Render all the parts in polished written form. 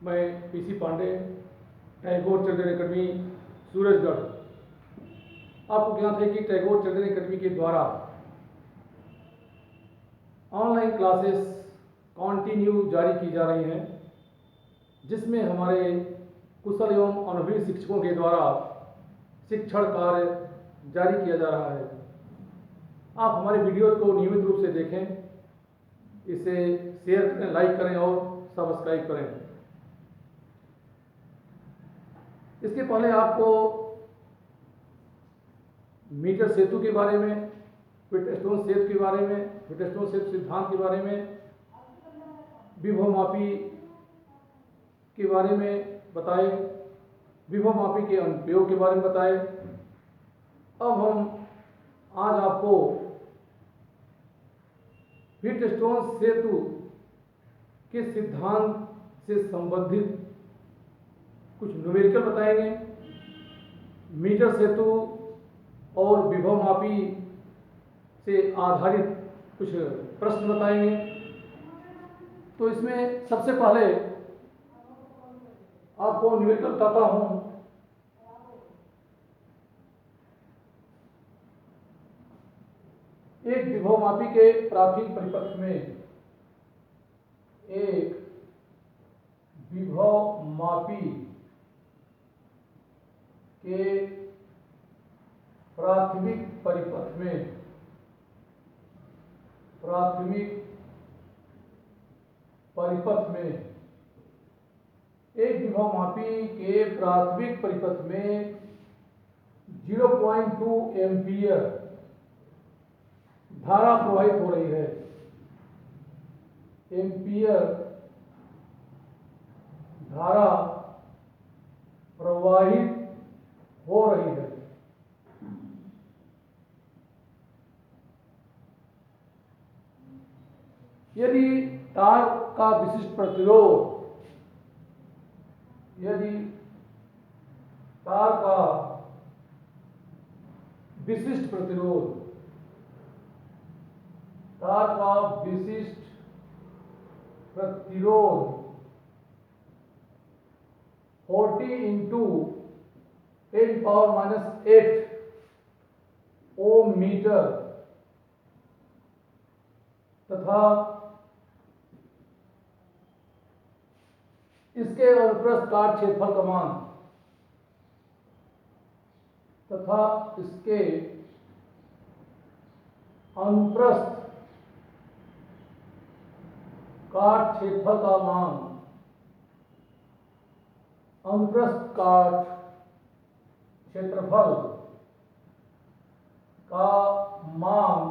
मैं PC Pandey, Tagore children academy, Surajgarh. आपको ज्ञात है कि टैगोर चिल्ड्रन एकेडमी के द्वारा ऑनलाइन क्लासेस कंटिन्यू जारी की जा रही हैं, जिसमें हमारे कुशल एवं अनुभवी शिक्षकों के द्वारा शिक्षण कार्य जारी किया जा रहा है। आप हमारे वीडियोज को नियमित रूप से देखें, इसे शेयर करें, लाइक करें और सब्सक्राइब करें। इसके पहले आपको मीटर सेतु के बारे में, व्हिटस्टोन सेतु के बारे में, व्हिटस्टोन सेतु सिद्धांत के बारे में, विभव मापी के बारे में बताए, विभव मापी के अनुप्रयोग के बारे में बताए। अब हम आज आपको व्हिटस्टोन सेतु के सिद्धांत से संबंधित कुछ न्यूमेरिकल बताएंगे, मीटर सेतु और विभव मापी से आधारित कुछ प्रश्न बताएंगे। तो इसमें सबसे पहले आपको न्यूमेरिकल बताता हूं। एक विभव मापी के प्राथमिक परिपथ में, एक विभव मापी के प्राथमिक परिपथ में, एक विभव मापी के प्राथमिक परिपथ में 0.2 एम्पियर धारा प्रवाहित हो रही है। एम्पियर धारा प्रवाहित हो रही है। यदि तार का विशिष्ट प्रतिरोध, यदि तार का विशिष्ट प्रतिरोध, तार का विशिष्ट प्रतिरोध 40 इंटू 10⁻⁸ ओम मीटर तथा इसके अनुप्रस्थ काट क्षेत्रफल का मान, तथा इसके अनुप्रस्थ काट क्षेत्रफल का मान, अनुप्रस्थ काट क्षेत्रफल का मान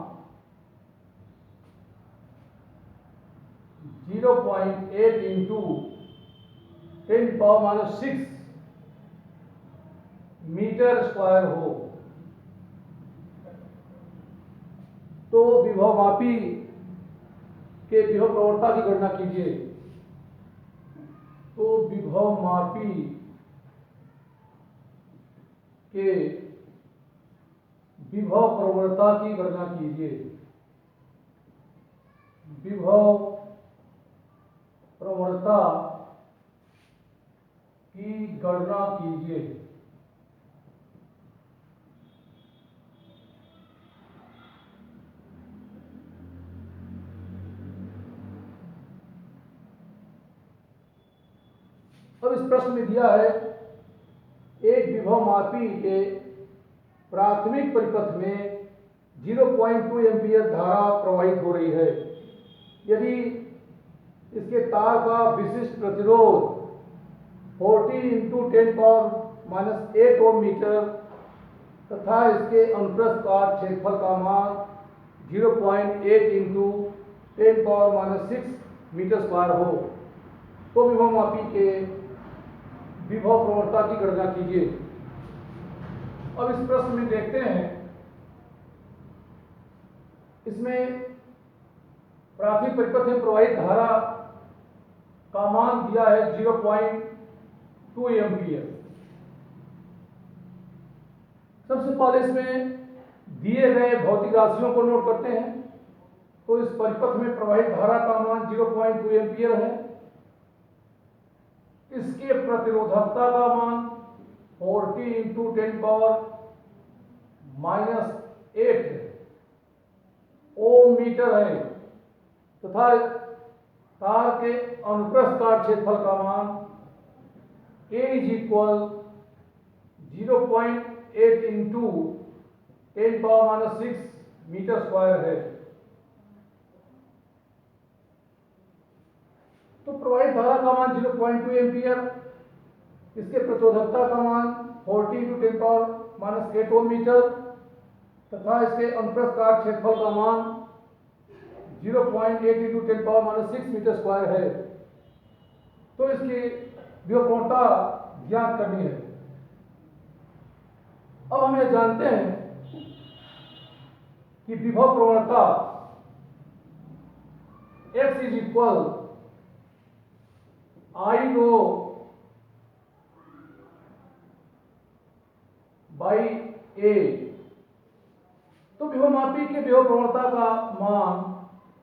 0.8 इंटू 10⁻⁶ मीटर स्क्वायर हो, तो विभव मापी के विभव प्रवणता की गणना कीजिए। तो विभव मापी के विभव प्रवणता की गणना कीजिए। विभव प्रवणता की गणना कीजिए। अब इस प्रश्न में दिया है, एक विभव मापी के प्राथमिक परिपथ में 0.2 एम्पियर धारा प्रवाहित हो रही है। यदि इसके तार का विशिष्ट प्रतिरोध 40 इंटू 10⁻⁸ ओम मीटर तथा इसके अनुप्रस्थ काट क्षेत्रफल का मान 0.8 इंटू 10⁻⁶ मीटर स्क्वायर हो, तो विभव मापी के विभव प्रवणता की गणना कीजिए। अब इस प्रश्न में देखते हैं, इसमें प्राथमिक परिपथ में प्रवाहित धारा का मान दिया है 0.2 एम्पियर। सबसे पहले इसमें दिए गए भौतिक राशियों को नोट करते हैं। तो इस परिपथ में प्रवाहित धारा का मान 0.2 एम्पियर है। उसके प्रतिरोधकता का मान 40 इंटू 10⁻⁸ ओम मीटर है तथा तार के अनुप्रस्थ काट क्षेत्रफल का मान A is equal 0.8 into 10⁻⁶ metre square है। तो प्रवाहित धारा का मान 0.2 एम्पियर, इसके प्रतिरोधकता का मान 40 इंटू 10⁻⁸ ओम मीटर तथा इसके अनुप्रस्थ काट क्षेत्रफल का मान 0.8 इंटू 10⁻⁶ मीटर स्क्वायर है। तो इसकी विभवता ज्ञात करनी है। अब हम ये जानते हैं कि विभव प्रवणता x is equal I rho by A। तो विभवमापी के विभव प्रवणता का मान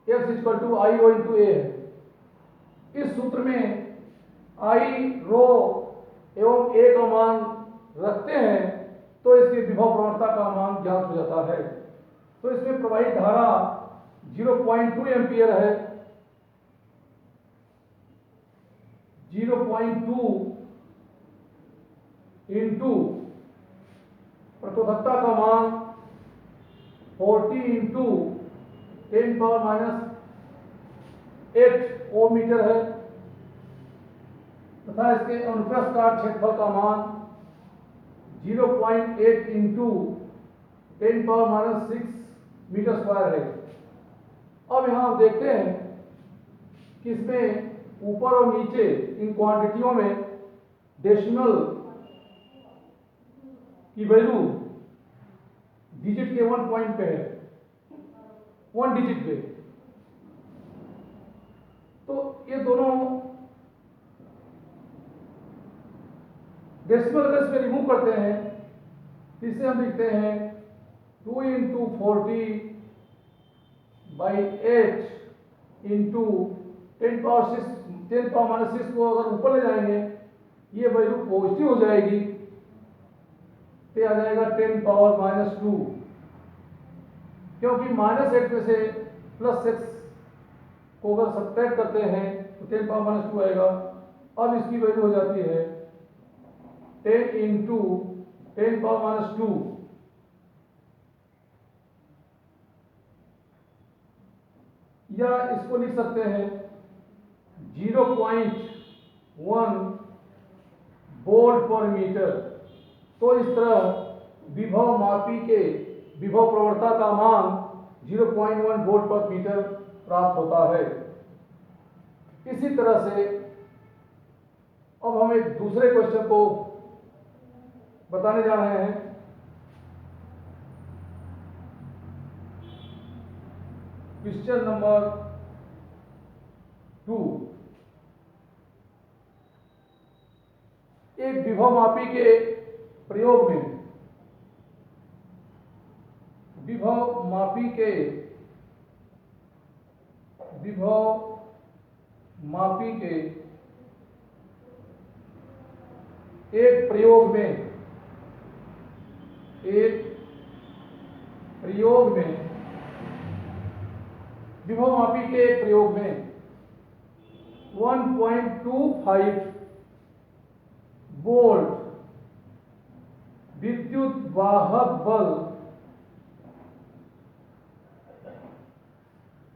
x equal to I rho into A है। इस सूत्र में I रो एवं A का मान रखते हैं तो इसकी विभव प्रवणता का मान ज्ञात हो जाता है। तो इसमें प्रवाहित धारा 0.2 एम्पियर है। 0.2 इंटू प्रतिरोधकता का मान 40 इंटू 10⁻⁸ ओम मीटर है तथा इसके अनुप्रस्थ काट क्षेत्रफल का मान 0.8 इंटू 10⁻⁶ मीटर स्क्वायर है। अब यहाँ हम देखते हैं कि इसमें ऊपर और नीचे इन क्वांटिटियों में डेसिमल की वैल्यू डिजिट के 1 पॉइंट पे है, 1 डिजिट पे। तो ये दोनों डेसिमल अगर इसमें रिमूव करते हैं तो इसे हम लिखते हैं 2 इंटू 40/8 इंटू 10⁻⁶ को अगर ऊपर ले जाएंगे ये वैल्यू पॉजिटिव हो जाएगी तो आ जाएगा 10⁻⁻2, क्योंकि -8 में से +6 को अगर सब्ट्रैक्ट करते हैं तो 10⁻⁻2 आएगा। अब इसकी वैल्यू हो जाती है 10 इंटू 10⁻⁻2 या इसको लिख सकते हैं 0.1 वोल्ट पर मीटर। तो इस तरह विभव मापी के विभव प्रवणता का मान 0.1 वोल्ट पर मीटर प्राप्त होता है। इसी तरह से अब हम एक दूसरे क्वेश्चन को बताने जा रहे हैं। Question number 2। एक विभव मापी के प्रयोग में विभव मापी के एक प्रयोग में विभव मापी के एक प्रयोग में 1.25 वोल्ट विद्युत वाहक बल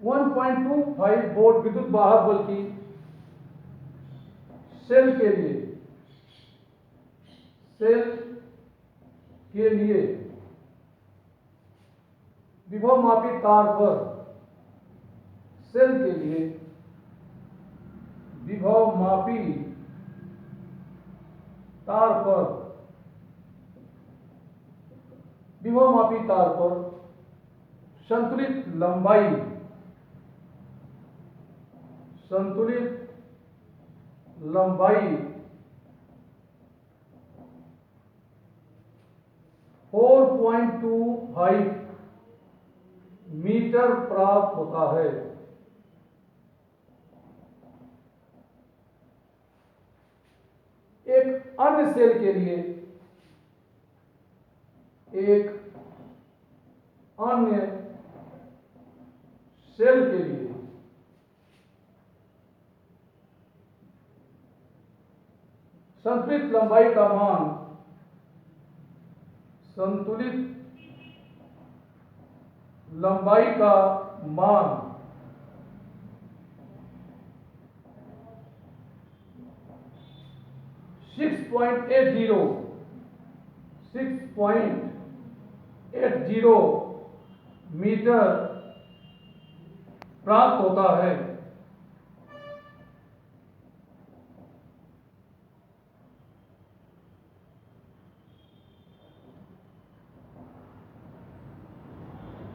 1.25 वोल्ट विद्युत वाहक बल की सेल के लिए विभव मापी तार पर सेल के लिए विभव मापी तार पर संतुलित लंबाई 4.25 मीटर प्राप्त होता है। एक अन्य सेल के लिए संतुलित लंबाई का मान 6.80 मीटर प्राप्त होता है।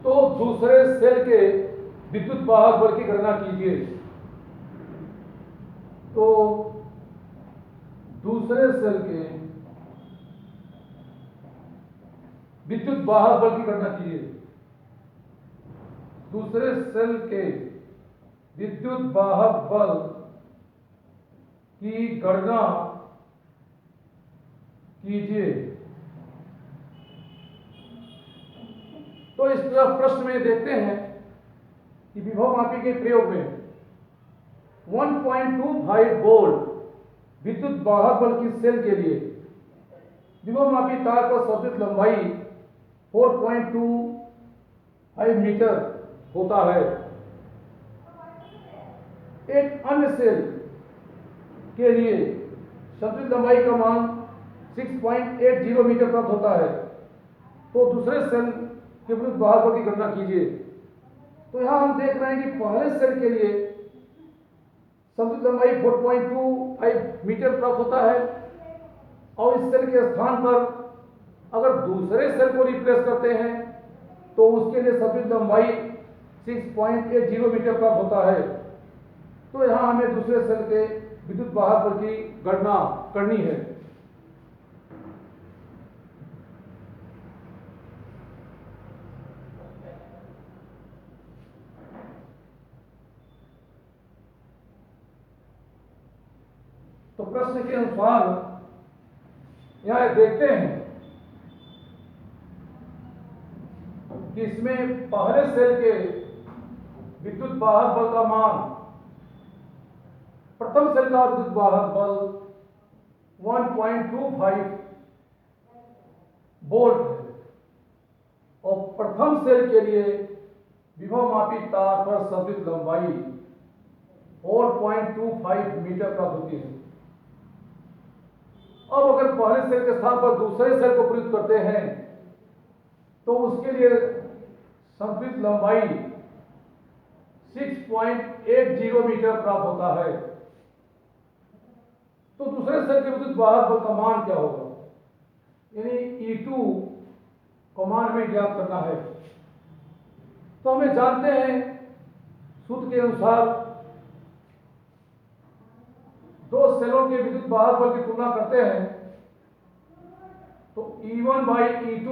तो दूसरे सेल के विद्युत वाहक बल की गणना कीजिए। तो दूसरे सेल के विद्युत वाहक बल की गणना कीजिए। दूसरे सेल के विद्युत वाहक बल की गणना कीजिए। तो इस तरह प्रश्न में देखते हैं कि विभवमापी के प्रयोग में 1.25 वोल्ट विद्युत वाहक बल की सेल के लिए विभवमापी तार पर संतुलित लंबाई 4.25 मीटर होता है। एक अन्य सेल के लिए संतुलित लंबाई का मान 6.80 मीटर प्राप्त होता है। तो दूसरे सेल के विद्युत वाहक बल की गणना कीजिए। तो यहां हम देख रहे हैं कि पहले सेल के लिए संतुलित लंबाई 4.25 मीटर प्राप्त होता है और इस सेल के स्थान पर अगर दूसरे सेल को रिप्लेस करते हैं तो उसके लिए संतुलित लंबाई 6.80 मीटर प्राप्त होता है। तो यहां हमें दूसरे सेल के विद्युत वाहक बल की गणना करनी है। तो प्रश्न के अनुसार यहां देखते हैं कि इसमें पहले सेल के विद्युत वाहक बल का मान, प्रथम सेल का विद्युत वाहक बल 1.25 वोल्ट है और प्रथम सेल के लिए विभवमापी तार पर संतुलित लंबाई 4.25 मीटर प्राप्त होती है। अब अगर पहले सेल के स्थान पर दूसरे सेल को प्रयुक्त करते हैं तो उसके लिए संतुलित लंबाई 6.80 मीटर प्राप्त होता है। तो दूसरे सेल के विद्युत वाहक बल का मान क्या होगा, यानी E2 का मान हमें ज्ञात करना है। तो हमें जानते हैं सूत्र के अनुसार दो सेलों के विद्युत वाहक बल की तुलना करते हैं तो E1 by E2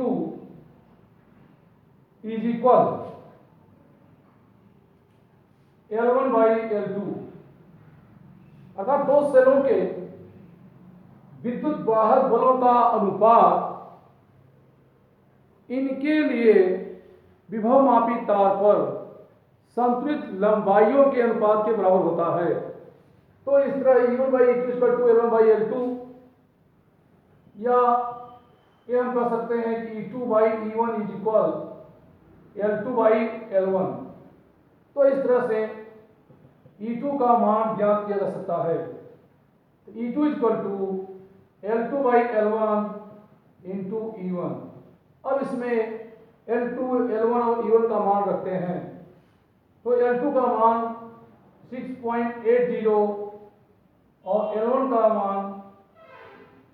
is equal L1 by L2, अर्थात दो सेलों के विद्युत वाहक बलों का अनुपात इनके लिए विभवमापी तार पर संतुलित लंबाइयों के अनुपात के बराबर होता है। तो इस तरह E1 by E2 is equal to L1 by L2, या ये हम कह सकते हैं कि E2 by E1 is equal L2 by L1। तो इस तरह से E2 का मान ज्ञात किया जा सकता है। E2 is equal to L2 by L1 into E1। अब इसमें L2, L1 और E1 का मान रखते हैं। तो L2 का मान 6.80 और L1 का मान,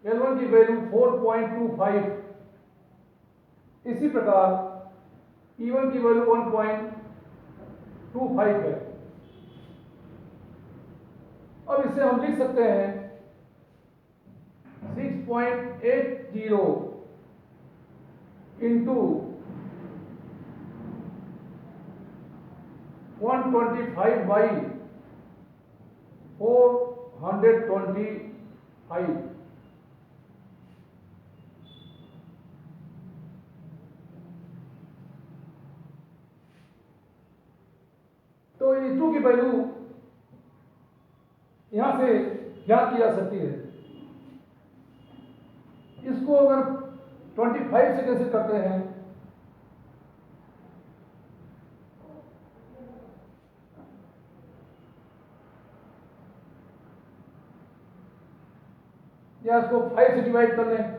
L1 की वैल्यू 4.25, इसी प्रकार E1 की वैल्यू 1.25 है। अब इसे हम लिख सकते हैं 6.80 इंटू 125 बाई 425, E2 की वैल्यू यहां से ज्ञात की जा सकती है। इसको अगर 25 से कैसे करते हैं, या इसको 5 से डिवाइड कर लें,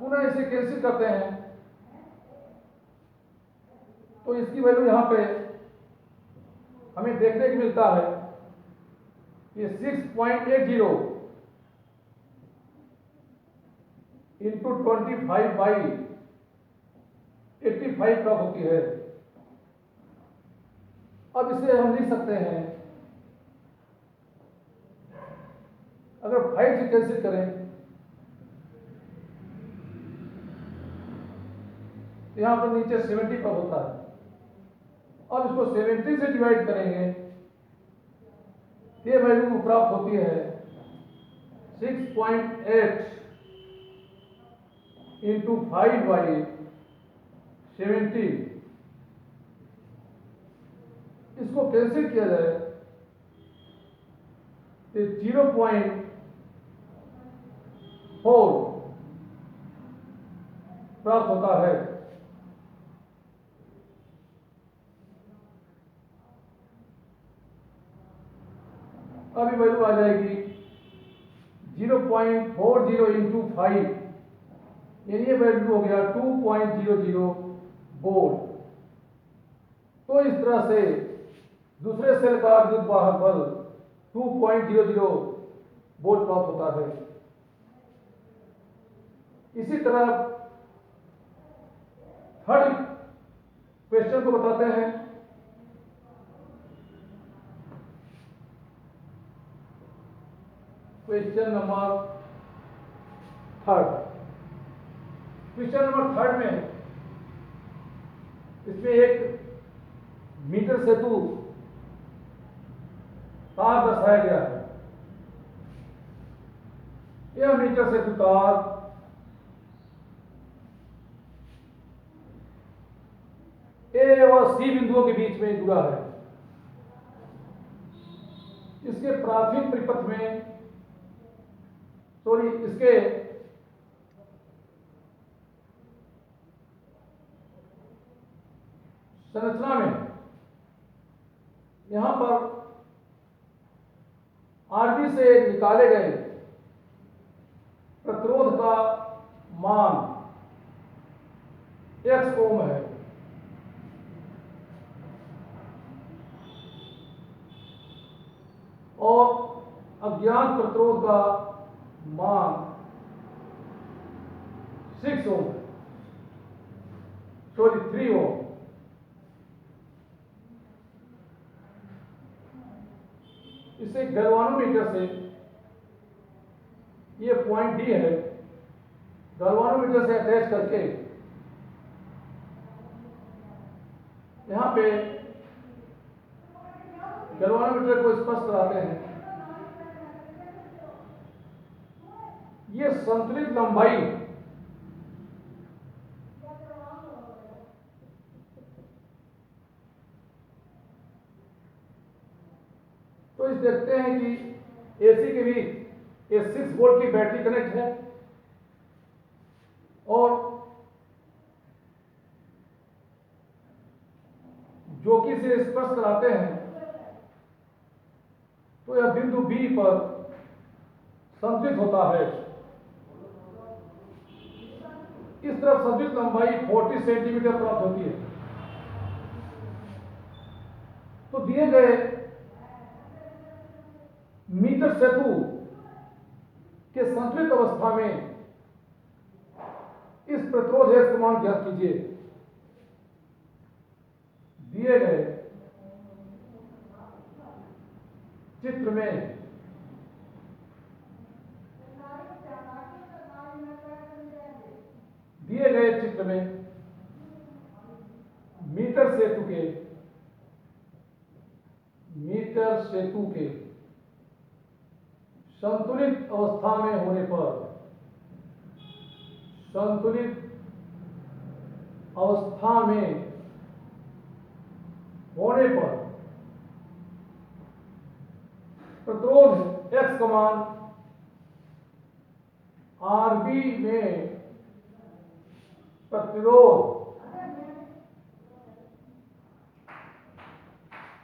पुनः इसे कैंसिल करते हैं, तो इसकी वैल्यू यहां पे हमें देखने को मिलता है कि 6.80 इंटू 25/85 प्राप्त होती है। अब इसे हम लिख सकते हैं, अगर 5 से कैंसिल करें तो यहां पर नीचे 70 प्राप्त होता है। अब इसको 70 से डिवाइड करेंगे, ये वैल्यू प्राप्त होती है 6.8 इंटू 5/70। इसको कैंसिल किया जाए तो 0.4 प्राप्त होता है। अभी वैल्यू आ जाएगी 0.40 इंटू 5, यानी ये वैल्यू हो गया 2.00 वोल्ट। तो इस तरह से दूसरे सेल का विद्युत वाहक बल 2.00 वोल्ट प्राप्त होता है। इसी तरह थर्ड क्वेश्चन को बताते हैं। क्वेश्चन नंबर थर्ड में इसमें एक मीटर सेतु तार दर्शाया गया है। यह मीटर सेतु तार ए और सी बिंदुओं के बीच में जुड़ा है। इसके प्राथमिक परिपथ में इसके संरचना में यहां पर आरबी से निकाले गए प्रतिरोध का मान X ओम है। और अज्ञात प्रतिरोध का मान 6 ओम, 3 ओम। इसे गैल्वानोमीटर से, ये पॉइंट डी है, गैल्वानोमीटर से अटैच करके यहां पे गैल्वानोमीटर को स्पर्श कराते हैं। ये संतुलित लंबाई तो इस देखते हैं कि एसी के बीच ये 6 वोल्ट की बैटरी कनेक्ट है और जोकि से स्पर्श कराते हैं तो यह बिंदु बी पर संतुलित होता है। इस तरफ संतुलित लंबाई 40 सेंटीमीटर प्राप्त होती है। तो दिए गए मीटर सेतु के संतुलित अवस्था में इस प्रतिरोध X का मान ज्ञात कीजिए। दिए गए चित्र में मीटर सेतु के संतुलित अवस्था में होने पर, संतुलित अवस्था में होने पर प्रतिरोध x का मान Rb में प्रतिरोध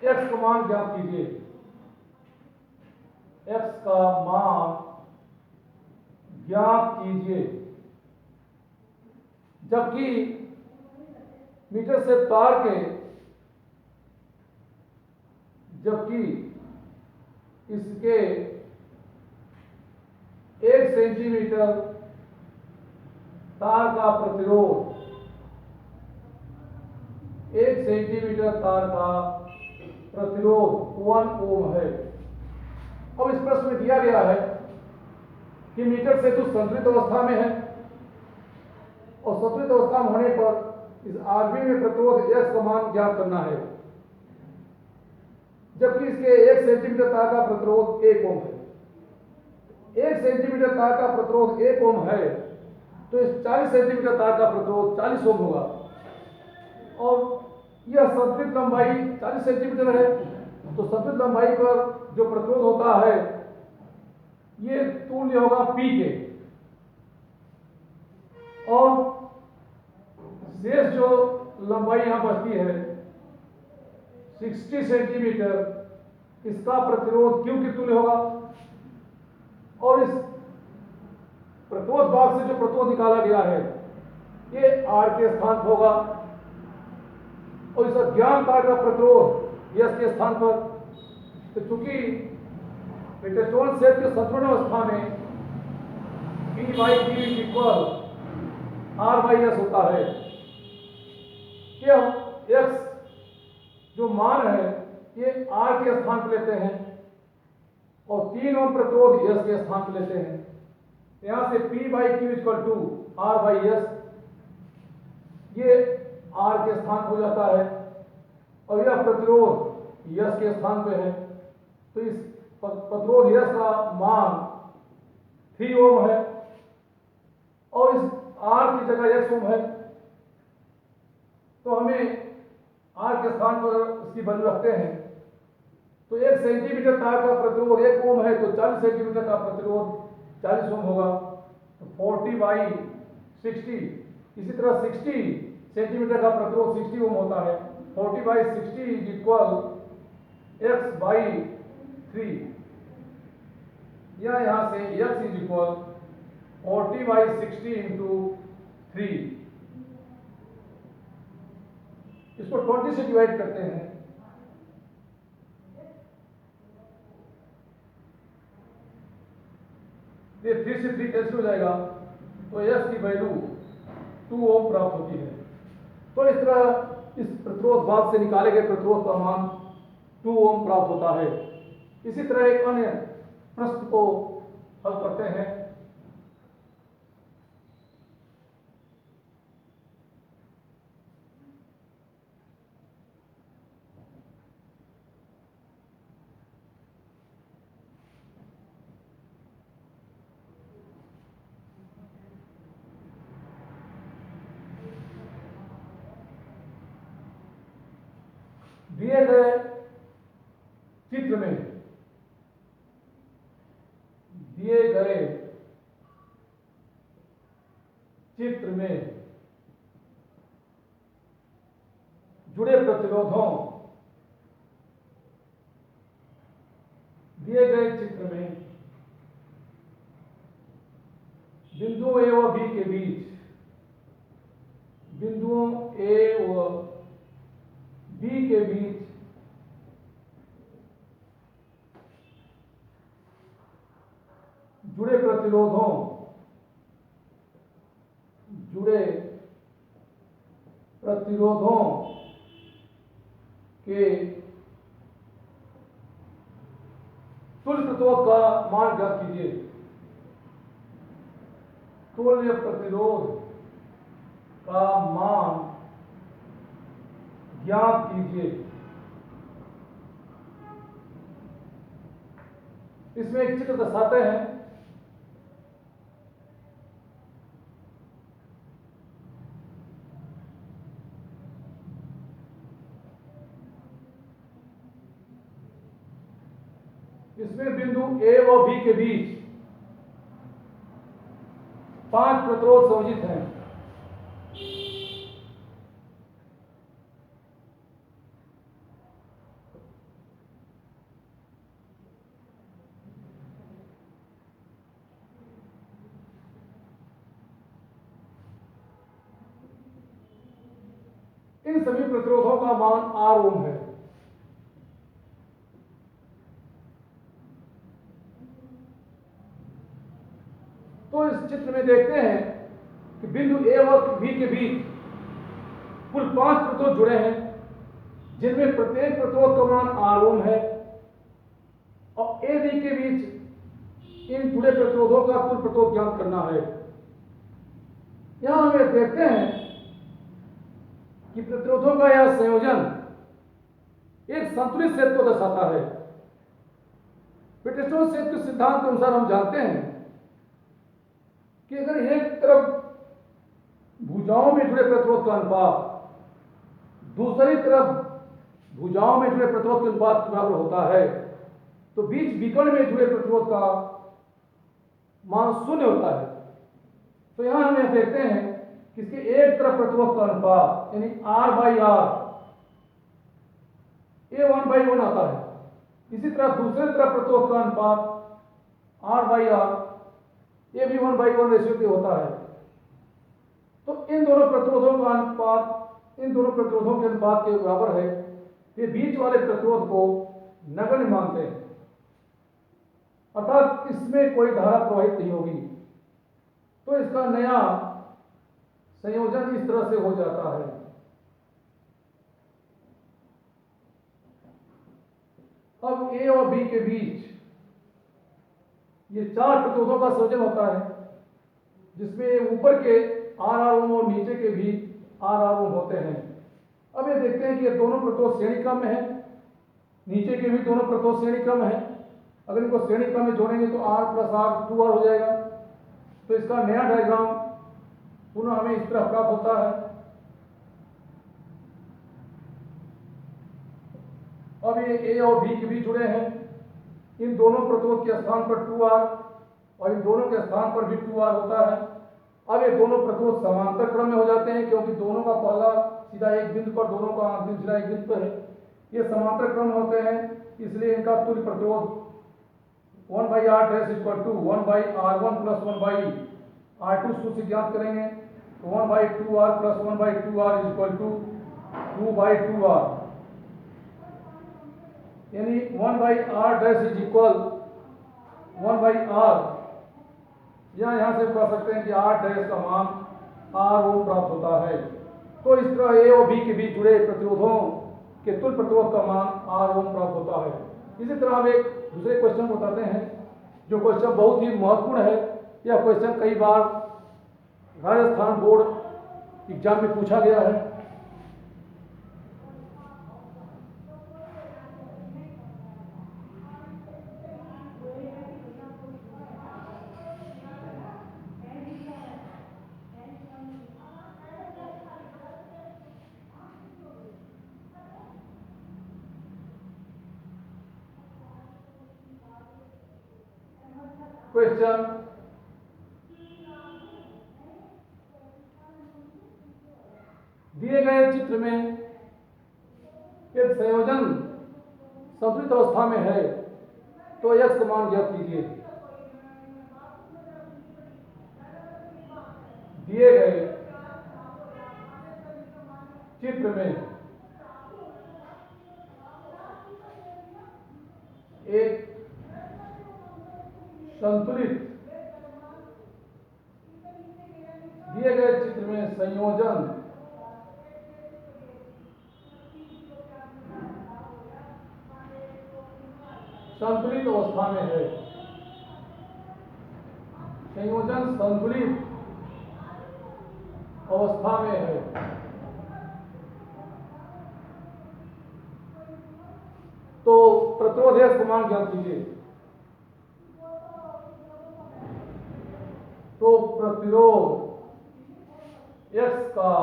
x का मान ज्ञात कीजिए। x का मान ज्ञात कीजिए, जबकि मीटर से तार के जबकि इसके 1 सेंटीमीटर तार का प्रतिरोध 1 सेंटीमीटर तार का प्रतिरोध 1 ओम है। अब इस प्रश्न में दिया गया है कि मीटर सेतु संतुलित अवस्था में है और संतुलित अवस्था में होने पर इस Rb में प्रतिरोध x का मान ज्ञात करना है, जबकि इसके 1 सेंटीमीटर तार का प्रतिरोध 1 ओम है। 1 सेंटीमीटर तार का प्रतिरोध 1 ओम है तो इस 40 सेंटीमीटर तार का प्रतिरोध 40 ओम होगा और यह संतुलित लंबाई 40 सेंटीमीटर है। तो संतुलित लंबाई पर जो प्रतिरोध होता है ये तुल्य होगा P के, और शेष जो लंबाई यहां बचती है 60 सेंटीमीटर, इसका प्रतिरोध Q के तुल्य होगा और इस प्रतिरोध भाग से जो प्रतिरोध निकाला गया है ये R के स्थान पर होगा और इस अज्ञात तार का प्रतिरोध S के स्थान पर। तो चूंकि टेस्टोन सेट के संतुलन अवस्था में P/Q इक्वल R/S होता है, यह x जो मान है ये R के स्थान पर लेते हैं और 3 ओम प्रतिरोध S के स्थान पर लेते हैं। यहां से P/Q इक्वल टू R/S, ये R के स्थान हो जाता है और यह प्रतिरोध S के स्थान पे है। तो इस प्रतिरोध S का मान 3 ओम है और इस R की जगह x ओम है, तो हमें R के स्थान पर इसकी वैल्यू रखते हैं। तो 1 सेंटीमीटर तार का प्रतिरोध 1 ओम है तो 40 सेंटीमीटर का प्रतिरोध 40 ओम होगा। तो 40/60, इसी तरह 60 सेंटीमीटर का प्रतिरोध 60 ओम होता है। 40/60 इज इक्वल x/3, या यहां से x इज इक्वल 40/60 इंटू 3, इसको 20 से डिवाइड करते हैं। ये 3 से 3 कैंसिल हो जाएगा तो x की वैल्यू 2 ओम प्राप्त होती है। तो इस तरह इस प्रतिरोध भाग से निकाले गए प्रतिरोध का मान 2 ओम प्राप्त होता है। इसी तरह एक अन्य प्रश्न को हल करते हैं। दिए गए चित्र में जुड़े प्रतिरोधों दिए गए चित्र में बिंदुओं A व B के बीच, बिंदुओं A व B के बीच जुड़े प्रतिरोधों के तुल्य प्रतिरोध का मान ज्ञात कीजिए। तुल्य प्रतिरोध का मान ज्ञात कीजिए। इसमें एक चित्र दर्शाते हैं इसमें बिंदु ए व बी के बीच 5 प्रतिरोध संयोजित हैं। इन सभी प्रतिरोधों का मान R ओम है। तो इस चित्र में देखते हैं कि बिंदु ए और बी के बीच कुल 5 प्रतिरोध जुड़े हैं, जिनमें प्रत्येक प्रतिरोध का मान R ओम है और ए बी के बीच इन जुड़े प्रतिरोधों का कुल प्रतिरोध ज्ञात करना है। यहां हमें देखते हैं कि प्रतिरोधों का यह संयोजन एक संतुलित सेट को दर्शाता है। व्हिटस्टोन सेट के सिद्धांत के अनुसार हम जानते हैं कि अगर एक तरफ भुजाओं में जुड़े प्रतिरोध का अनुपात दूसरी तरफ भुजाओं में जुड़े प्रतिरोध के अनुपात के बराबर होता है, तो बीच विकर्ण में जुड़े प्रतिरोध का मान 0 होता है। तो यहां हम यह देखते हैं कि इसके एक तरफ प्रतिरोध का अनुपात यानी R/R ये 1/1 आता है। इसी तरह दूसरे तरफ प्रतिरोध का अनुपात R/R ये भी 1/1 रेशियो पे होता है। तो इन दोनों प्रतिरोधों का अनुपात इन दोनों प्रतिरोधों के अनुपात के बराबर है। ये बीच वाले प्रतिरोध को नगण्य मानते हैं, अर्थात इसमें कोई धारा प्रवाहित नहीं होगी। तो इसका नया संयोजन इस तरह से हो जाता है। अब ए और बी के बीच ये 4 प्रतिरोधों का संयोजन होता है, जिसमें ऊपर के R ओम और नीचे के भी R ओम होते हैं। अब ये देखते हैं कि ये दोनों प्रतिरोध श्रेणी क्रम में है, नीचे के भी दोनों प्रतिरोध श्रेणी क्रम है। अगर इनको श्रेणी क्रम में जोड़ेंगे तो R + R 2R हो जाएगा। तो इसका नया डायग्राम पुनः हमें इस तरह प्राप्त होता है। अब ये ए और बी के बीच जुड़े हैं। इन दोनों प्रतिरोध के स्थान पर 2R और इन दोनों के स्थान पर भी 2R होता है। अब ये दोनों प्रतिरोध समांतर क्रम में हो जाते हैं, क्योंकि दोनों का पहला सीधा एक बिंदु पर, दोनों का अंतिम सीधा एक बिंदु पर है। ये समांतर क्रम होते हैं, इसलिए इनका तुल्य प्रतिरोध 1/R = 1/R1 + 1/R2 सूत्र से ज्ञात करेंगे। तो 1/2R + 1/2R = 2/2R, यानी 1/R' = 1/R। यहाँ से कह सकते हैं कि R' का मान R ओम प्राप्त होता है। तो इस तरह ए और बी के बीच जुड़े प्रतिरोधों के तुल्य प्रतिरोध का मान R ओम प्राप्त होता है। इसी तरह हम एक दूसरे क्वेश्चन को बताते हैं, जो क्वेश्चन बहुत ही महत्वपूर्ण है। यह क्वेश्चन कई बार राजस्थान बोर्ड एग्जाम में पूछा गया है। क्वेश्चन दिए गए चित्र में एक संयोजन संतुलित अवस्था में है, तो x का मान ज्ञात कीजिए। दिए गए चित्र में एक संतुलित दिए गए चित्र में संयोजन संतुलित अवस्था में है। संयोजन संतुलित अवस्था में है। तो प्रतिरोध x का मान ज्ञात कीजिए। तो प्रतिरोध x का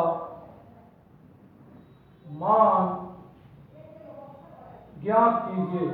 मान ज्ञात कीजिए।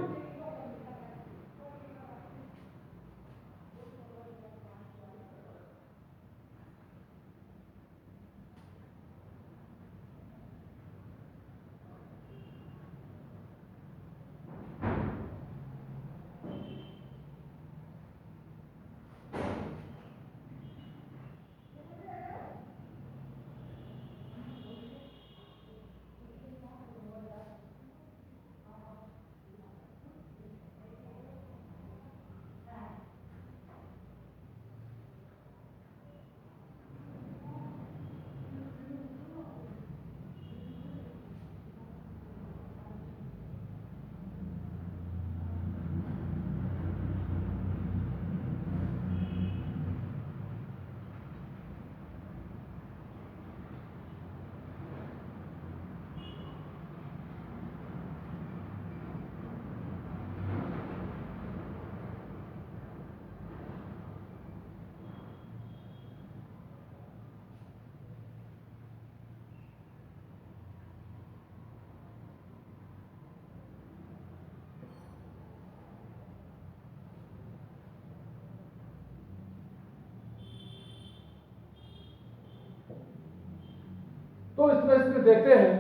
इसमें देखते हैं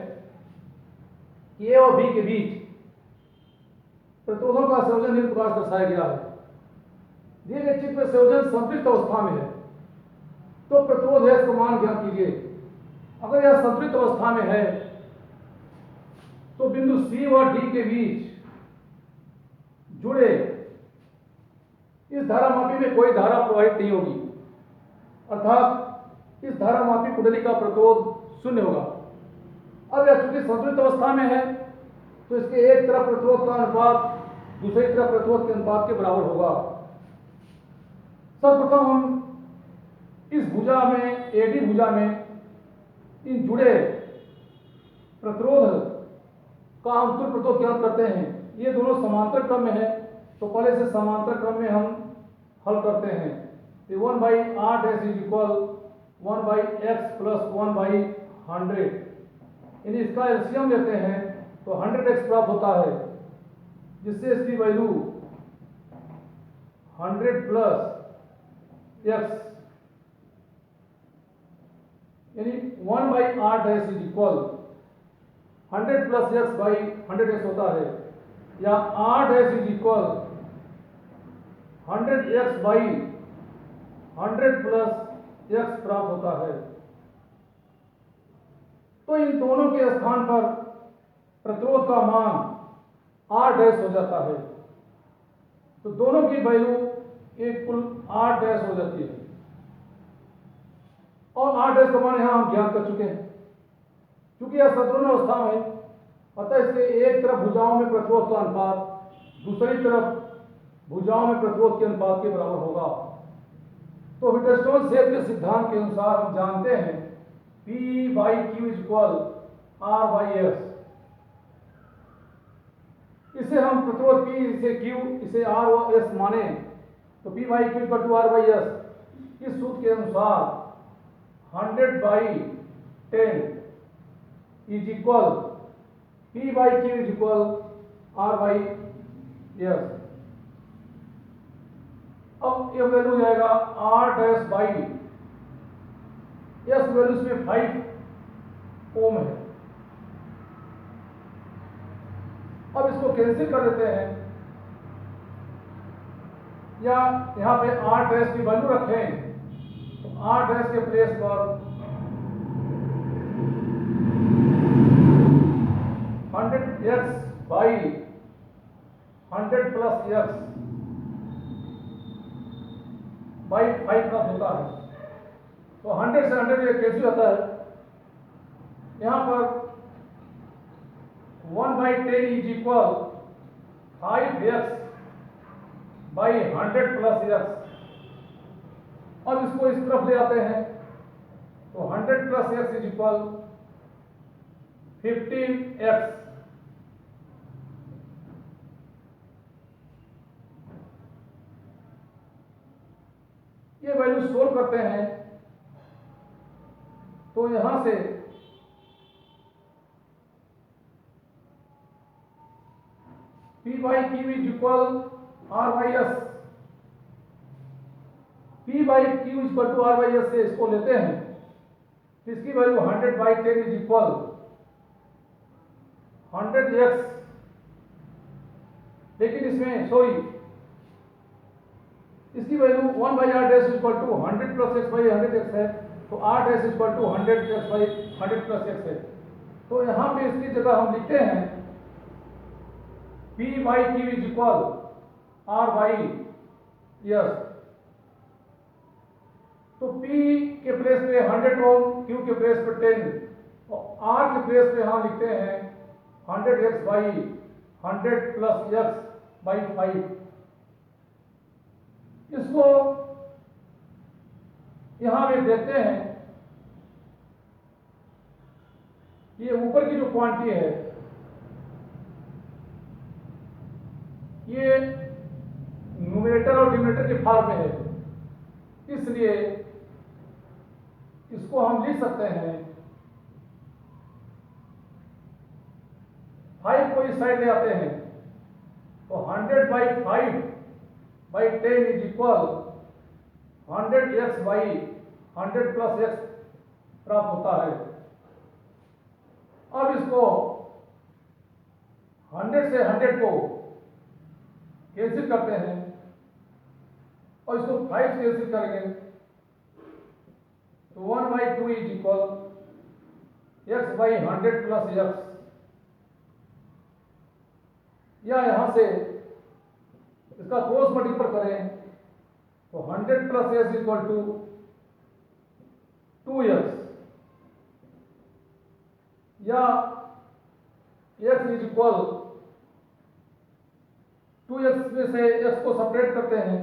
कि ए और बी के बीच प्रतिरोधों का संयोजन निम्न प्रकार से दर्शाया गया है। दिए गए चित्र में संयोजन संतृप्त अवस्था में है तो प्रतिरोध है, इसका मान ज्ञात कीजिए। अगर यह संतृप्त अवस्था में है तो बिंदु सी और डी के बीच जुड़े इस धारामापी में कोई धारा प्रवाहित नहीं होगी, अर्थात इस धारामापी कुंडली का प्रतिरोध शून्य होगा। अब यह चूंकि संतुलित अवस्था में है तो इसके एक तरफ प्रतिरोध का अनुपात दूसरी तरफ प्रतिरोध के अनुपात के बराबर होगा। सर्वप्रथम हम इस भुजा में, एडी भुजा में इन जुड़े प्रतिरोध का हम तुल्य प्रतिरोध ज्ञात करते हैं। ये दोनों समांतर क्रम में है तो पहले से समांतर क्रम में हम हल करते हैं। 1/r dash is equal 1/x plus 1/100, यानी इसका एलसीएम लेते हैं तो 100x प्राप्त होता है, जिससे इसकी वैल्यू 100 प्लस x यानी 1/r dash is equal 100 plus x by 100x होता है, या r dash is equal 100x by 100 plus x प्राप्त होता है। तो इन दोनों के स्थान पर प्रतिरोध का मान r डैश हो जाता है, तो दोनों की वैल्यू एक कुल r डैश हो जाती है और r डैश का मान यहां हम ज्ञात कर चुके हैं। क्योंकि यह संतुलन अवस्था में, अतः इसके एक तरफ भुजाओं में प्रतिरोध का अनुपात दूसरी तरफ भुजाओं में प्रतिरोध के अनुपात के बराबर होगा। तो व्हिटस्टोन सेल के सिद्धांत के अनुसार हम जानते हैं P by Q is equal R by S. इसे हम प्रतिरोध P, इसे Q, इसे R और S माने तो P by Q equal to R by S. इस सूत्र के अनुसार 100 by 10 is equal P by Q is equal R by S. अब ये वैल्यू हो जाएगा R dash by S, value इसमें 5 ओम है। अब इसको कैंसिल कर देते हैं, या यहां पे R डैश की वैल्यू रखें तो R डैश के प्लेस पर 100x by 100 plus x by 5 का होता है। तो 100 से 100 ये कैसे होता है, यहां पर 1/10 is equal 5x by 100 plus x। अब इसको इस तरफ ले आते हैं तो 100 plus x is equal 15x। ये वैल्यू सोल्व करते हैं तो यहां से P by Q is equal R by S. P by Q is equal to R by S से इसको लेते हैं तो इसकी value 100 by 10 is equal 100x, लेकिन इसमें सॉरी इसकी value 1/r dash equal to 100 plus x by 100x है, तो r dash equal to 100x by 100 plus x है। तो यहाँ पे इसकी जगह हम लिखते हैं P by Q is equal R by S. तो P के प्लेस पे 100 ओम, Q के प्लेस पे 10 और R के प्लेस पे यहाँ लिखते हैं 100x by 100 plus x by 5। इसको यहां में देखते हैं, ये ऊपर की जो क्वांटिटी है ये न्यूमरेटर और डिनोमिनेटर के फॉर्म में है, इसलिए इसको हम लिख सकते हैं 5 को इस साइड ले आते हैं तो 100 by 5 by 10 is equal 100x by 100 plus x प्राप्त होता है। अब इसको 100 से 100 को कैंसिल करते हैं और इसको 5 से कैंसिल करेंगे तो 1/2 is equal x/100 plus x, या यहां से इसका क्रॉस मल्टीपल करें तो 100 plus x equal to 2x, या x इज इक्वल 2x में से x को सेपरेट करते हैं,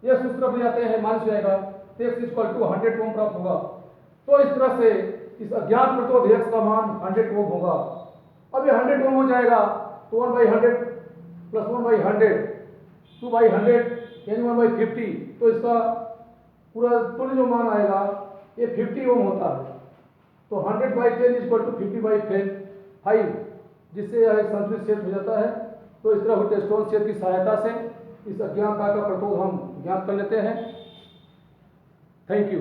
x उस तरफ ले जाते हैं माइनस हो जाएगा तो x इक्वल टू 100 ओम प्राप्त होगा। तो इस तरह से इस अज्ञात प्रतिरोध x का मान 100 ओम होगा। अब ये 100 ओम हो जाएगा तो 1/100 प्लस 1/100 2/100 यानी 1/50, तो इसका पूरा तुल्य जो मान आएगा ये 50 ओम होता है। तो 100/10 इक्वल टू 50/5, जिससे यह एक संतुलित क्षेत्र हो जाता है। तो इस तरह व्हिटस्टोन क्षेत्र की सहायता से इस अज्ञात का प्रतिरोध हम ज्ञात कर लेते हैं। Thank you.